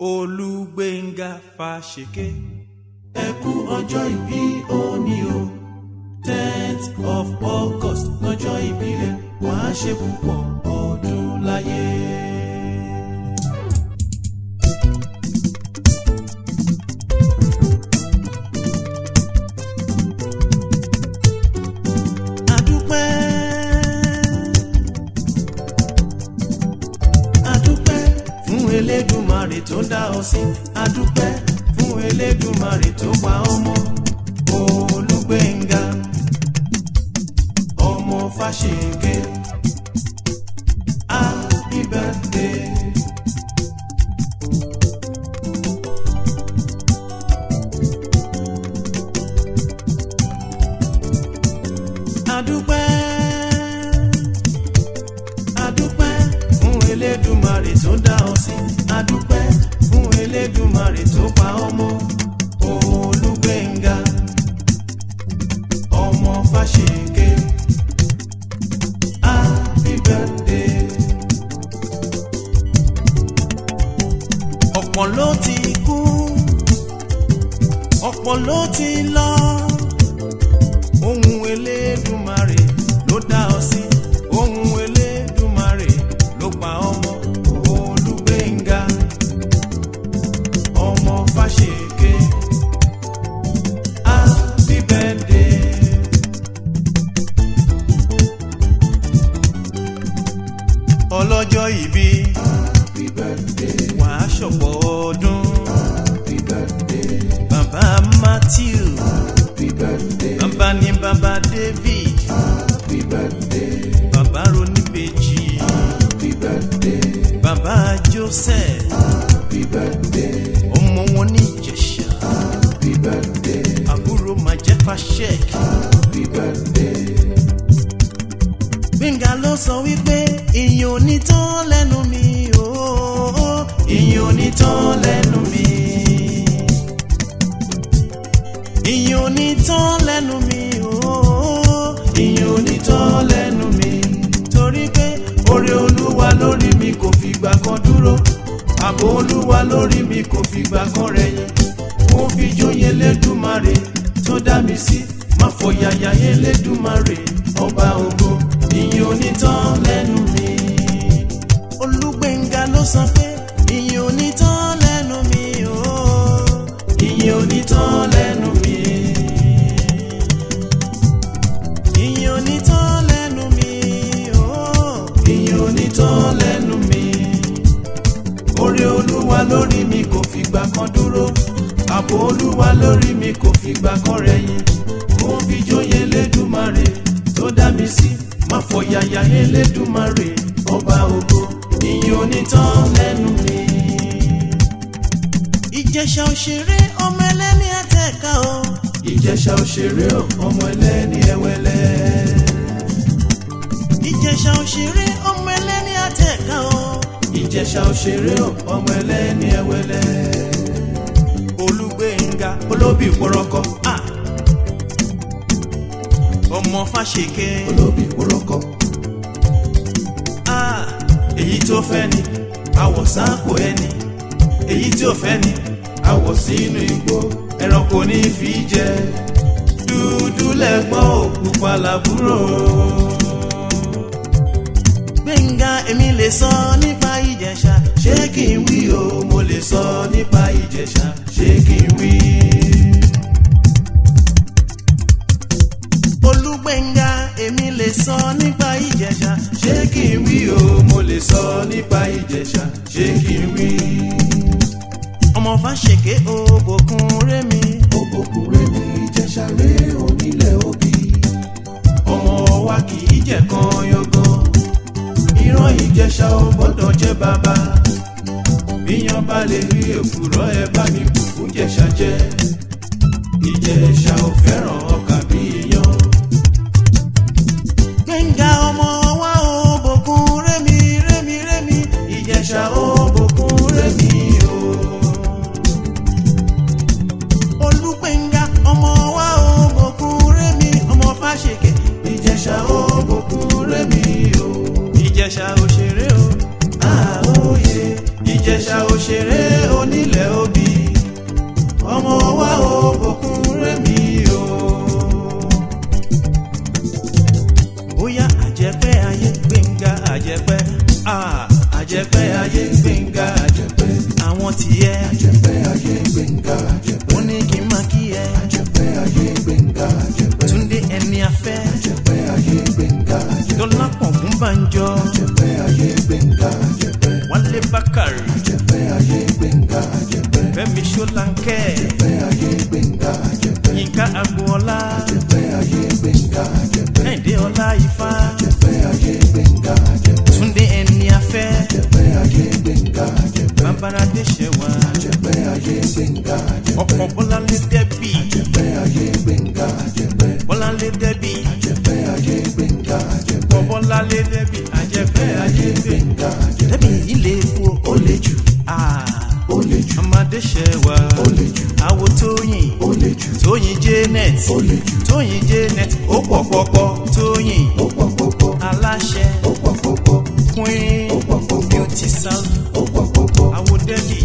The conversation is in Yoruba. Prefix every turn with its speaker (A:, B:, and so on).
A: GBENGA FASEKE. Ẹ kú ọjọ́ ìbí òní o, 10th of August lọ́jọ́ ìbí rẹ̀, wàá ṣe púpọ̀ ọdún láyé. Elédùmarè tó dá ọ sí, adúpẹ́ fún Elédùmarè tó pa ọmọ GBENGA ọmọ FASEKE. Happy birthday. Adúpẹ́ fún Elédùmarè tó dá ọ sí, adúpẹ́ fún Elédùmarè tó pa ọmọ GBENGA ọmọ FASEKE. Happy birthday. Ọ̀pọ̀ ló ti kú, ọ̀pọ̀ ló ti lọ, ohun Elédùmarè ló dá ọ sí, ohun Elédùmarè ló pa ọmọ GBENGA ọmọ FASEKE. Happy birthday. Ọlọ́jọ́ ìbí, happy birthday, wàá ṣọ̀pọ̀ ọdún. Happy birthday. Bàbá Matthew, happy birthday. Bàbá ní bàbá David, happy birthday. Bàbá Roníbejì, happy birthday. Bàbá Joseph, happy birthday. Ọmọ wọn ní Ìjẹ̀ṣà, happy birthday. Àbúrò Májẹ́ FASEKE, happy birthday. GBENGA ló sọ wípé ìyìn ò ní tán lẹ́nu mi, ooo, ìyìn ò ní tán lẹ́nu mi, ìyìn ò ní tán lẹ́nu mi, ooo, ìyìn ò ní tán lẹ́nu mi, torí pé oore Olúwa lórí mi kò fìgbà kan dúró, ààbò Olúwa lórí mi kò fìgbà kan rẹ̀yìn. Mo fi jóyè Elédùmarè tó dá mi sí, má fọ̀yàyà Elédùmarè ọba ògo. Ìyìn ò ní tán lẹ́nu mi. GBENGA ló sọ pé ìyìn ò ní tán lẹ́nu mi, ooo, ìyìn ò ní tán lẹ́nu mi, ìyìn ò ní tán lẹ́nu mi, ooo, ìyìn ò ní tán lẹ́nu mi. Oore Olúwa lórí mi kò fìgbà kan dúró, ààbò Olúwa lórí mi kò fìgbà kan rẹ̀yìn. Mo fi jóyè Elédùmarè tó dá mi sí, má fọ̀yàyà Elédùmarè ọba ògo. Ìyìn ò ní tán lẹ́nu mi. Ìjẹ̀ṣà òṣèré ọmọ ẹlẹ́ni ẹ̀tẹ̀ka o, Ìjẹ̀ṣà òṣèré ọmọ ẹlẹ́ni ẹ̀wẹ̀lẹ̀, Ìjẹ̀ṣà òṣèré ọmọ ẹlẹ́ni ẹ̀tẹ̀ka o, Ìjẹ̀ṣà òṣèré ọmọ ẹlẹ́ni ẹ̀wẹ̀lẹ̀. GBENGA olóbì wọ́rọ́kọ́, ọmọ FASEKE olóbì wọ́rọ́kọ́. Èyí tó fẹ́ ni àwọ̀ sáàpò ẹni, èyí tí ò fẹ́ ni àwọ̀ sínú igbó, ẹranko ní fi jẹ. Dúdú lẹ́gbọ́n òpupa làbúrò. GBENGA èmi lè sọ nípa Ìjẹ̀ṣà, ṣé kí n wí o? Mo lè sọ nípa Ìjẹ̀ṣà, ṣé kí n wí? GBENGA èmi lè sọ nípa Ìjẹ̀ṣà, ṣé kí n wí o? Mo lè sọ nípa Ìjẹ̀ṣà, ṣé kí n wí? Ọmọ FASEKE òbòkun rémi, òbòkun rémi, Ìjẹ̀ṣà ré onílẹ̀ òbí. Ọmọ wa kì í jẹ̀ kan yọgàn, ìran Ìjẹ̀ṣà ò gbọ́dọ̀ jẹ́ bàbá. Bíyan bá lè rí èkùrọ́ ẹ bá mi kù fún Ìjẹ̀ṣà jẹ́. Ìjẹ̀ṣà ò fẹ́ràn ọkà bí iyán. GBENGA ọmọ wa òbòkun rémi, rémi, rémi, Ìjẹ̀ṣà òbòkun rémi o. GBENGA ọmọ wa òbòkun rémi, ọmọ FASEKE, Ìjẹ̀ṣà òbòkun rémi o. Ìjẹ̀ṣà òṣèré o, àóyè, Ìjẹ̀ṣà òṣèré oní. tiẹ̀.
B: Àjẹpẹ́ ayé Gbénga àjẹpẹ́.
A: Wọ́n ní kí n máa kí ẹ.
B: Àjẹpẹ́ ayé Gbénga àjẹpẹ́.
A: Túndé ẹni afẹ́.
B: Àjẹpẹ́ ayé Gbénga àjẹpẹ́.
A: Dọ́lápọ̀ Gúnbànjọ.
B: Àjẹpẹ́ ayé Gbénga àjẹpẹ́.
A: Wálé Bákàrè.
B: Àjẹpẹ́ ayé Gbénga àjẹpẹ́.
A: Fẹ́mi Ṣólánkẹ́.
B: Àjẹpẹ́ ayé Gbénga àjẹpẹ́.
A: Yínká Agboola.
B: Àjẹpẹ́ ayé Gbénga àjẹpẹ́.
A: Kẹ́hìndé Ọlá Ifá.
B: Àjẹpẹ́ ayé Gbénga àjẹpẹ́.
A: Túndé ẹni afẹ́.
B: Àjẹpẹ́ ayé Gbénga àjẹpẹ́.
A: Bàbára Adéṣẹwà.
B: Àjẹpẹ́ ayé Gbénga àjẹpẹ́.
A: Ọkọ̀ Bọ́láńlé Dẹ́bì.
B: Àjẹpẹ́ ayé Gbénga àjẹpẹ́.
A: Bọ́láńlé Dẹ́bì.
B: Àjẹpẹ́ ayé Gbénga àjẹpẹ́.
A: Bọ́láńlé Dẹ́bì. Àjẹpẹ́ ayé Gbénga.
B: Gbénga àjẹpẹ́.
A: Dẹ́bì ilé epo
B: Ó le jù, ó le jù,
A: ọmọdé ṣẹwà.
B: ó le jù,
A: Àwo Tóyìn.
B: ó le jù,
A: Tóyìn Janet.
B: ó le jù,
A: Tóyìn Janet. Ó pọ̀ pọ̀pọ̀. Tóyìn.
B: ó pọ̀ pọ̀pọ̀,
A: Aláṣẹ.
B: ó pọ̀ pọ̀pọ̀,
A: Queen.
B: ó pọ̀ pọ̀pọ̀,
A: Beauty Salon.
B: ó pọ̀ pọ̀pọ̀,
A: Àwo Dẹ́bì.